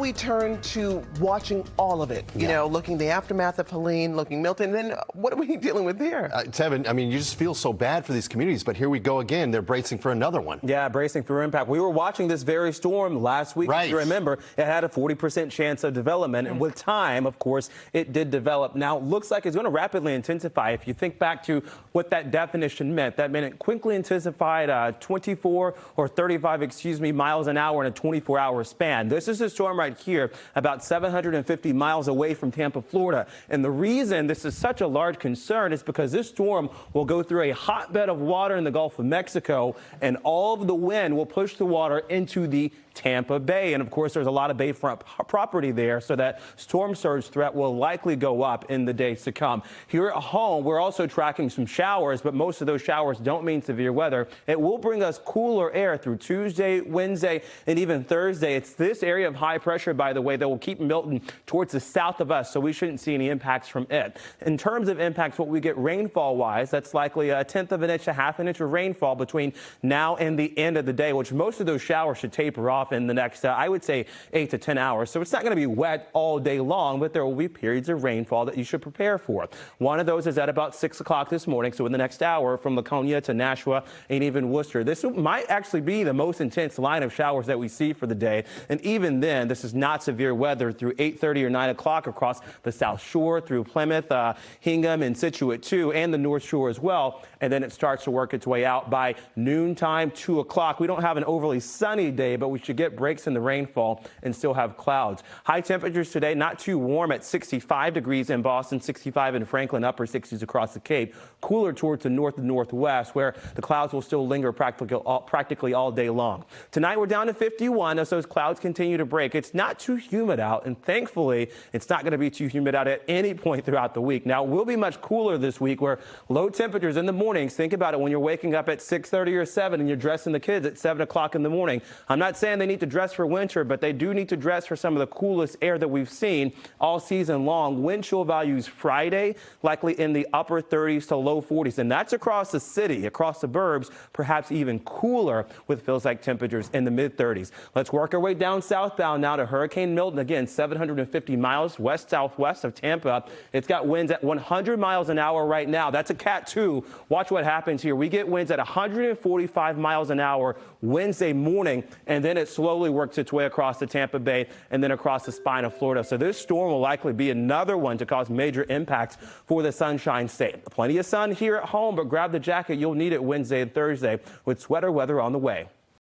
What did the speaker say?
we turn to watching all of it, you know, looking the aftermath of Helene, looking Milton, then what are we dealing with here? Tevin, I mean, you just feel so bad for these communities, but here we go again. They're bracing for another one. Yeah, bracing for impact. We were watching this very storm last week. Right. If you remember, it had a 40% chance of development. And with time, of course, it did develop. Now, it looks like it's going to rapidly intensify. If you think back to what that definition meant, that meant it quickly intensified 24 or 35, miles an hour in a 24-hour span. This is a storm right here, about 750 miles away from Tampa, Florida. And the reason this is such a large concern is because this storm will go through a hotbed of water in the Gulf of Mexico, and all of the wind will push the water into the Tampa Bay. And of course, there's a lot of bayfront property there, so that storm surge threat will likely go up in the days to come. Here at home, we're also tracking some showers, but most of those showers don't mean severe weather. It will bring us cooler air through Tuesday, Wednesday, and even Thursday. It's this area of high pressure, by the way, that will keep Milton towards the south of us, so we shouldn't see any impacts from it. In terms of impacts, what we get rainfall-wise, that's likely a tenth of an inch to half an inch of rainfall between now and the end of the day, which most of those showers should taper off in the next, I would say, 8 to 10 hours. So it's not going to be wet all day long, but there will be periods of rainfall that you should prepare for. One of those is at about 6 o'clock this morning, so in the next hour from Laconia to Nashua and even Worcester. This might actually be the most intense line of showers that we see for the day. And even then, this is not severe weather through 8:30 or 9 o'clock across the South Shore, through Plymouth, Hingham, and Scituate too, and the North Shore as well. And then it starts to work its way out by noontime, 2 o'clock. We don't have an overly sunny day, but we should get breaks in the rainfall and still have clouds. High temperatures today, not too warm at 65 degrees in Boston, 65 in Franklin, upper 60s across the Cape. Cooler towards the north and northwest, where the clouds will still linger practically all day long. Tonight, we're down to 51 as those clouds continue to break. It's not too humid out, and thankfully, it's not going to be too humid out at any point throughout the week. Now, it will be much cooler this week, where low temperatures in the mornings. Think about it when you're waking up at 6:30 or 7 and you're dressing the kids at 7 o'clock in the morning. I'm not saying they need to dress for winter, but they do need to dress for some of the coolest air that we've seen all season long. Wind chill values Friday, likely in the upper 30s to low 40s. And that's across the city, across the burbs, perhaps even cooler with feels like temperatures in the mid 30s. Let's work our way down southbound now to Hurricane Milton. Again, 750 miles west-southwest of Tampa. It's got winds at 100 miles an hour right now. That's a Cat 2. Watch what happens here. We get winds at 145 miles an hour Wednesday morning, and then it slowly works its way across the Tampa Bay and then across the spine of Florida. So this storm will likely be another one to cause major impacts for the Sunshine State. Plenty of sun here at home, but grab the jacket. You'll need it Wednesday and Thursday with sweater weather on the way.